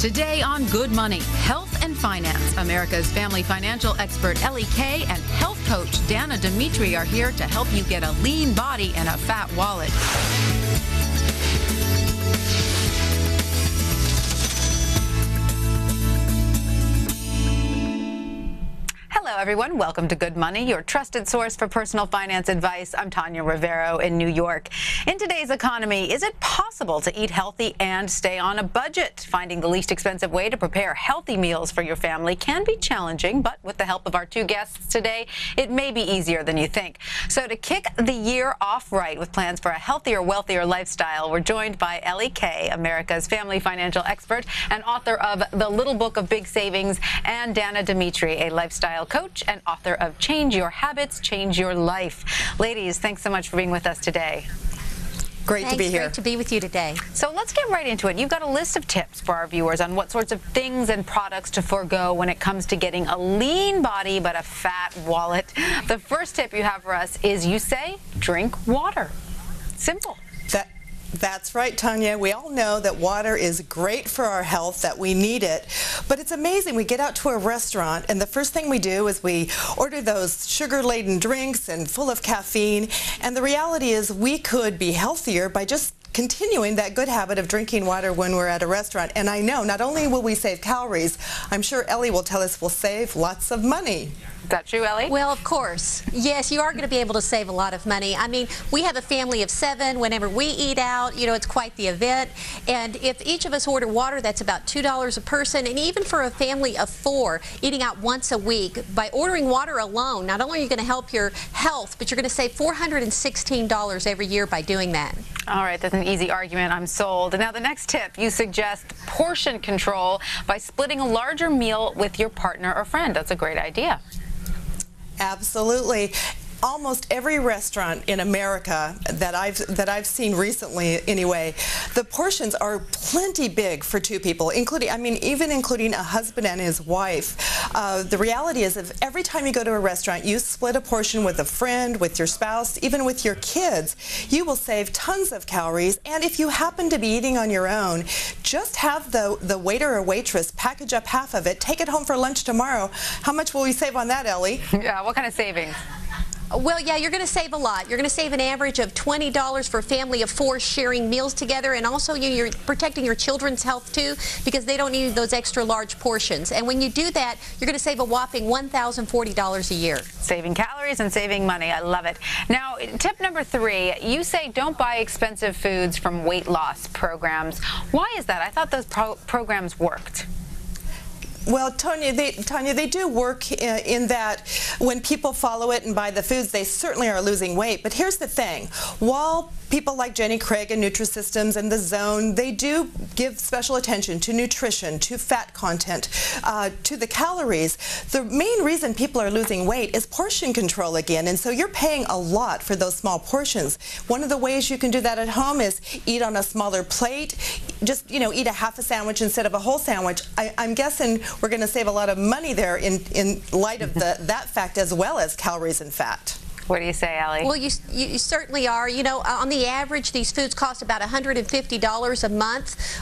Today on Good Money, health and finance. America's family financial expert Ellie Kay and health coach Tanya Rivero are here to help you get a lean body and a fat wallet. Hello, everyone. Welcome to Good Money, your trusted source for personal finance advice. I'm Tanya Rivero in New York. In today's economy, is it possible to eat healthy and stay on a budget? Finding the least expensive way to prepare healthy meals for your family can be challenging, but with the help of our two guests today, it may be easier than you think. So to kick the year off right with plans for a healthier, wealthier lifestyle, we're joined by Ellie Kay, America's family financial expert and author of The Little Book of Big Savings, and Tanya Rivero, a lifestyle coach and author of Change Your Habits, Change Your Life. Ladies, thanks so much for being with us today. Great to be here. Great to be with you today. So let's get right into it. You've got a list of tips for our viewers on what sorts of things and products to forego when it comes to getting a lean body but a fat wallet. The first tip you have for us is, you say, drink water. Simple. That's right, Tanya. We all know that water is great for our health, that we need it. But it's amazing. We get out to a restaurant, and the first thing we do is we order those sugar-laden drinks and full of caffeine. And the reality is we could be healthier by just continuing that good habit of drinking water when we're at a restaurant. And I know not only will we save calories, I'm sure Ellie will tell us we'll save lots of money. Is that true, Ellie? Well, of course. Yes, you are going to be able to save a lot of money. I mean, we have a family of 7. Whenever we eat out, you know, it's quite the event. And if each of us order water, that's about $2 a person. And even for a family of 4, eating out once a week, by ordering water alone, not only are you going to help your health, but you're going to save $416 every year by doing that. All right, that's an easy argument. I'm sold. Now, the next tip, you suggest portion control by splitting a larger meal with your partner or friend. That's a great idea. Absolutely. Almost every restaurant in America that I've seen recently, anyway, the portions are plenty big for 2 people, even including a husband and his wife. The reality is, if every time you go to a restaurant, you split a portion with a friend, with your spouse, even with your kids, you will save tons of calories. And if you happen to be eating on your own, just have the waiter or waitress package up half of it, take it home for lunch tomorrow. How much will we save on that, Ellie? Yeah, what kind of savings? Well, yeah, you're going to save a lot. You're going to save an average of $20 for a family of 4 sharing meals together, and also you're protecting your children's health too, because they don't need those extra large portions. And when you do that, you're going to save a whopping $1,040 a year. Saving calories and saving money. I love it. Now, tip number 3, you say don't buy expensive foods from weight loss programs. Why is that? I thought those programs worked. Well, Tanya, they do work in that when people follow it and buy the foods, they certainly are losing weight. But here's the thing. While people like Jenny Craig and Nutrisystems and The Zone, they do give special attention to nutrition, to fat content, to the calories, the main reason people are losing weight is portion control again. And so you're paying a lot for those small portions. One of the ways you can do that at home is eat on a smaller plate. Just, eat a half a sandwich instead of a whole sandwich. I'm guessing we're going to save a lot of money there in light of that fact, as well as calories and fat. What do you say, Ellie? Well, you certainly are. You know, on the average, these foods cost about $150 a month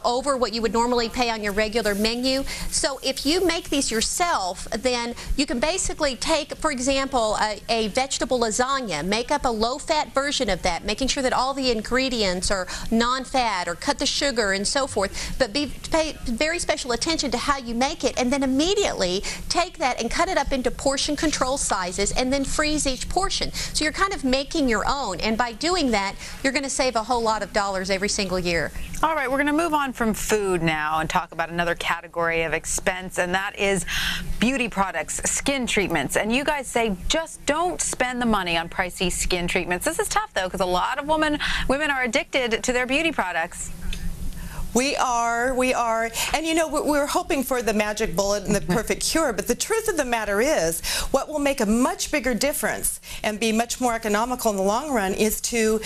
over what you would normally pay on your regular menu. So if you make these yourself, then you can basically take, for example, a vegetable lasagna, make up a low-fat version of that, making sure that all the ingredients are non-fat or cut the sugar and so forth, but pay very special attention to how you make it, and then immediately take that and cut it up into portion control sizes and then freeze each portion. So you're kind of making your own, and by doing that, you're going to save a whole lot of dollars every single year. All right, we're going to move on from food now and talk about another category of expense, and that is beauty products, skin treatments. And you guys say just don't spend the money on pricey skin treatments. This is tough, though, because a lot of women are addicted to their beauty products. We are. And we're hoping for the magic bullet and the perfect cure, but the truth of the matter is, what will make a much bigger difference and be much more economical in the long run is to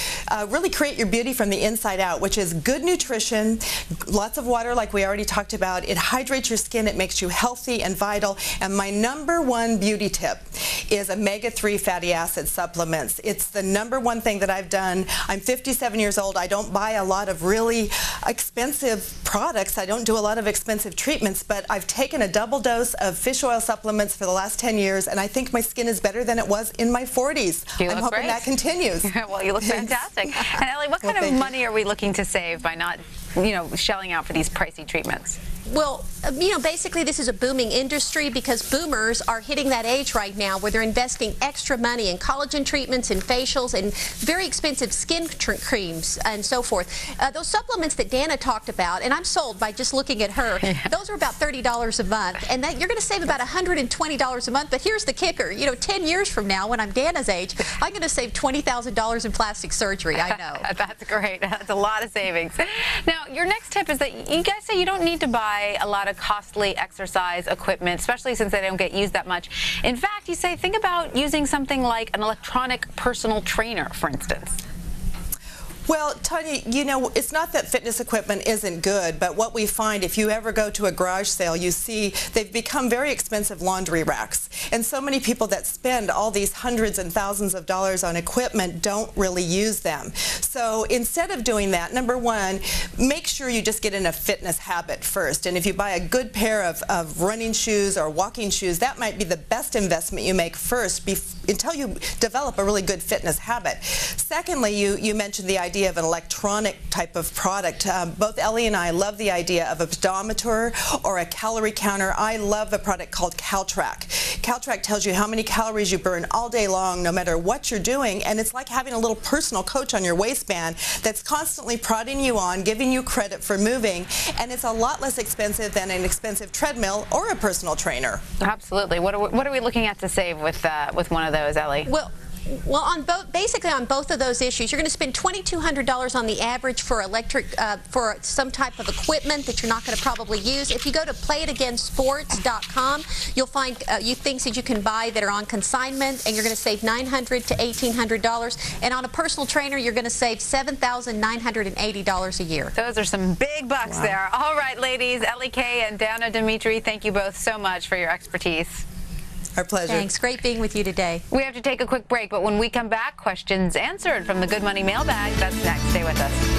really create your beauty from the inside out, which is good nutrition, lots of water like we already talked about. It hydrates your skin, it makes you healthy and vital, and my #1 beauty tip is omega-3 fatty acid supplements. It's the #1 thing that I've done. I'm 57 years old. I don't buy a lot of really expensive expensive products. I don't do a lot of expensive treatments, but I've taken a double dose of fish oil supplements for the last 10 years, and I think my skin is better than it was in my 40s. I'm hoping that continues. Well, you look fantastic. And Ellie, what kind of money are we looking to save by not, shelling out for these pricey treatments? Well, basically this is a booming industry because boomers are hitting that age right now where they're investing extra money in collagen treatments and facials and very expensive skin creams and so forth. Those supplements that Dana talked about, and I'm sold by just looking at her, those are about $30 a month, and that you're going to save about $120 a month. But here's the kicker, 10 years from now when I'm Dana's age, I'm going to save $20,000 in plastic surgery. I know. That's great. That's a lot of savings. Now, your next tip is that you guys say you don't need to buy a lot of costly exercise equipment, especially since they don't get used that much. In fact, you say think about using something like an electronic personal trainer, for instance. Well, Tanya, it's not that fitness equipment isn't good, but what we find if you ever go to a garage sale, you see they've become very expensive laundry racks. And so many people that spend all these hundreds and thousands of dollars on equipment don't really use them. So instead of doing that, number one, make sure you just get in a fitness habit first. And if you buy a good pair of running shoes or walking shoes, that might be the best investment you make first until you develop a really good fitness habit. Secondly, you mentioned the idea of an electronic type of product. Both Ellie and I love the idea of a pedometer or a calorie counter. I love a product called CalTrack. CalTrack tells you how many calories you burn all day long, no matter what you're doing, and it's like having a little personal coach on your waistband that's constantly prodding you on, giving you credit for moving, and it's a lot less expensive than an expensive treadmill or a personal trainer. Absolutely. What are we looking at to save with one of those, Ellie? Well, basically on both of those issues, you're going to spend $2,200 on the average for for some type of equipment that you're not going to probably use. If you go to playitagainsports.com, you'll find things that you can buy that are on consignment, and you're going to save $900 to $1,800. And on a personal trainer, you're going to save $7,980 a year. Those are some big bucks there. All right, ladies, Ellie Kay and Dana Dimitri, thank you both so much for your expertise. Our pleasure. Thanks. Great being with you today. We have to take a quick break, but when we come back, questions answered from the Good Money mailbag. That's next. Stay with us.